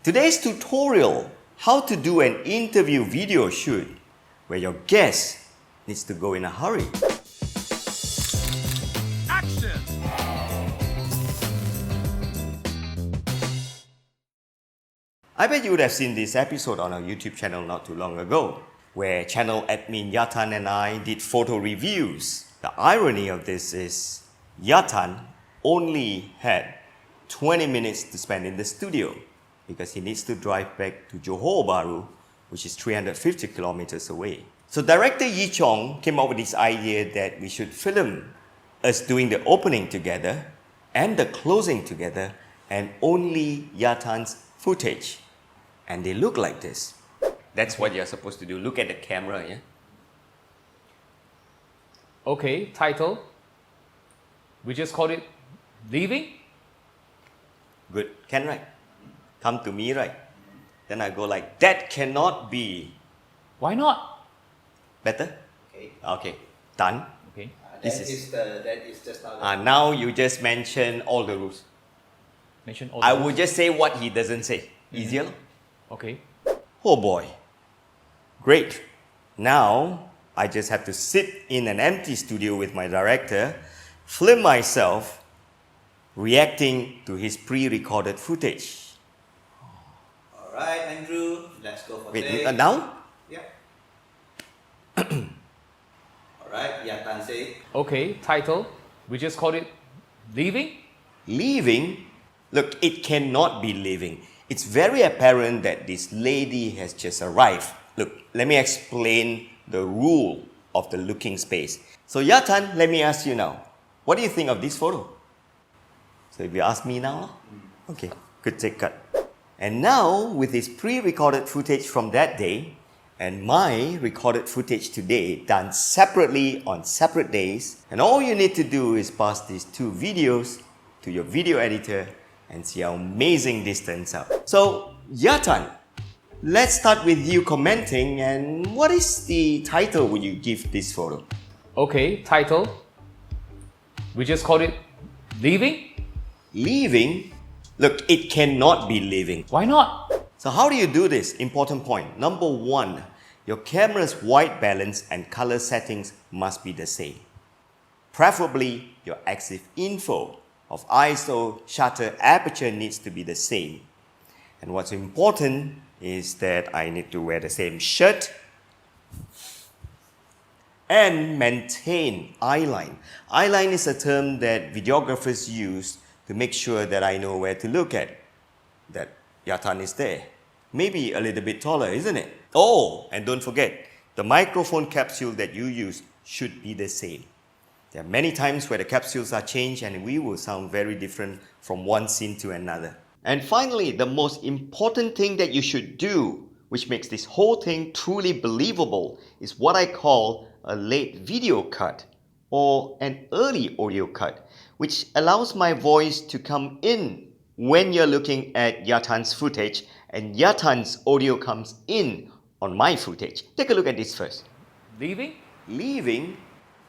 Today's tutorial, how to do an interview video shoot where your guest needs to go in a hurry. Action! I bet you would have seen this episode on our YouTube channel not too long ago, where channel admin Yatan and I did photo reviews. The irony of this is Yatan only had 20 minutes to spend in the studio because he needs to drive back to Johor Bahru, which is 350 kilometers away. So director Yi Chong came up with this idea that we should film us doing the opening together and the closing together and only Yatan's footage. And they look like this. That's what you're supposed to do. Look at the camera, yeah? Okay, title. We just called it Leaving? Good. Can, right? Come to me, right? Then I go like, that cannot be. Why not? Better? Okay. Okay. Done. Okay. This That is just now. Now you just mention all the rules. Mention all I the will just say what he doesn't say. Easier? Okay. Oh boy. Great. Now, I just have to sit in an empty studio with my director, film myself reacting to his pre-recorded footage. Alright, Andrew, let's go for Wait, take. now? Yeah. Alright, Yatan say. Okay, title. We just called it Leaving? Leaving? Look, it cannot be leaving. It's very apparent that this lady has just arrived. Look, let me explain the rule of the looking space. So Yatan, let me ask you now. What do you think of this photo? So if you ask me now, okay, good take cut. And now, with this pre-recorded footage from that day, and my recorded footage today done separately on separate days, and all you need to do is pass these two videos to your video editor and see how amazing this turns out. So, Yatan, let's start with you commenting, and what is the title would you give this photo? Okay, title. We just called it Leaving? Leaving? Look, it cannot be leaving. Why not? So how do you do this? Important point. Number one, your camera's white balance and color settings must be the same. Preferably, your EXIF info of ISO, shutter, aperture needs to be the same. And what's important is that I need to wear the same shirt and maintain eyeline. Eyeline is a term that videographers use to make sure that I know where to look at, that Yatan is there. Maybe a little bit taller, isn't it? Oh, and don't forget, the microphone capsule that you use should be the same. There are many times where the capsules are changed and we will sound very different from one scene to another. And finally, the most important thing that you should do, which makes this whole thing truly believable, is what I call a late video cut or an early audio cut, which allows my voice to come in when you're looking at Yatan's footage and Yatan's audio comes in on my footage. Take a look at this first. Leaving? Leaving?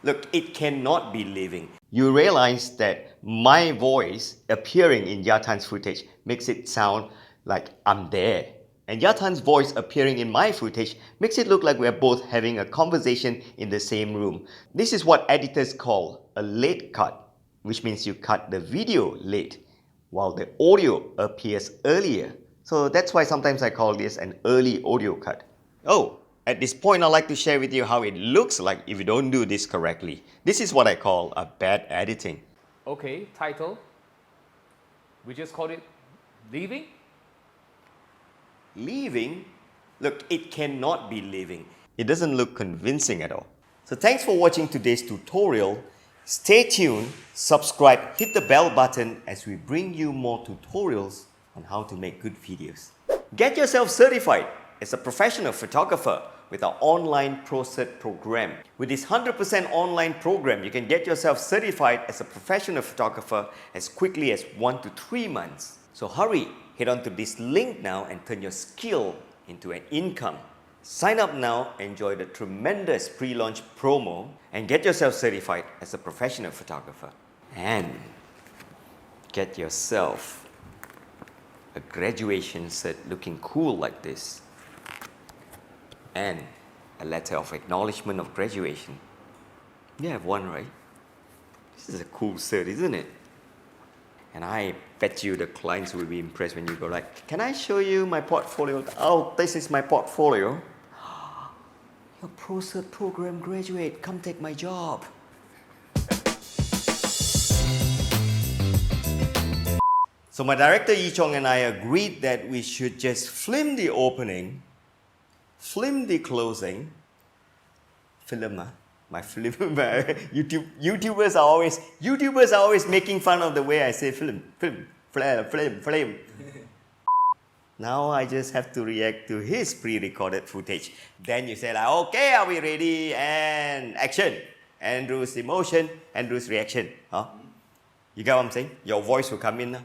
Look, it cannot be leaving. You realize that my voice appearing in Yatan's footage makes it sound like I'm there. And Yatan's voice appearing in my footage makes it look like we're both having a conversation in the same room. This is what editors call a late cut, which means you cut the video late while the audio appears earlier. So that's why sometimes I call this an early audio cut. Oh, at this point I'd like to share with you how it looks like if you don't do this correctly. This is what I call a bad editing. Okay, title. We just called it Leaving? Leaving? Look, it cannot be leaving. It doesn't look convincing at all. So thanks for watching today's tutorial. Stay tuned, subscribe, hit the bell button as we bring you more tutorials on how to make good videos. Get yourself certified as a professional photographer with our online ProCert program. With this 100% online program, you can get yourself certified as a professional photographer as quickly as 1 to 3 months. So hurry, head on to this link now and turn your skill into an income. Sign up now, enjoy the tremendous pre-launch promo, and get yourself certified as a professional photographer. And get yourself a graduation cert looking cool like this, and a letter of acknowledgement of graduation. You have one, right? This is a cool cert, isn't it? And I bet you the clients will be impressed when you go like, can I show you my portfolio? Oh, this is my portfolio. Your Pro Cert program graduate, come take my job. So my director Yi Chong and I agreed that we should just film the opening, film the closing, my film. YouTubers are always making fun of the way I say film. Now I just have to react to his pre-recorded footage. Then you say like, okay, are we ready? And action. Andrew's emotion, Andrew's reaction. Huh? You get what I'm saying? Your voice will come in.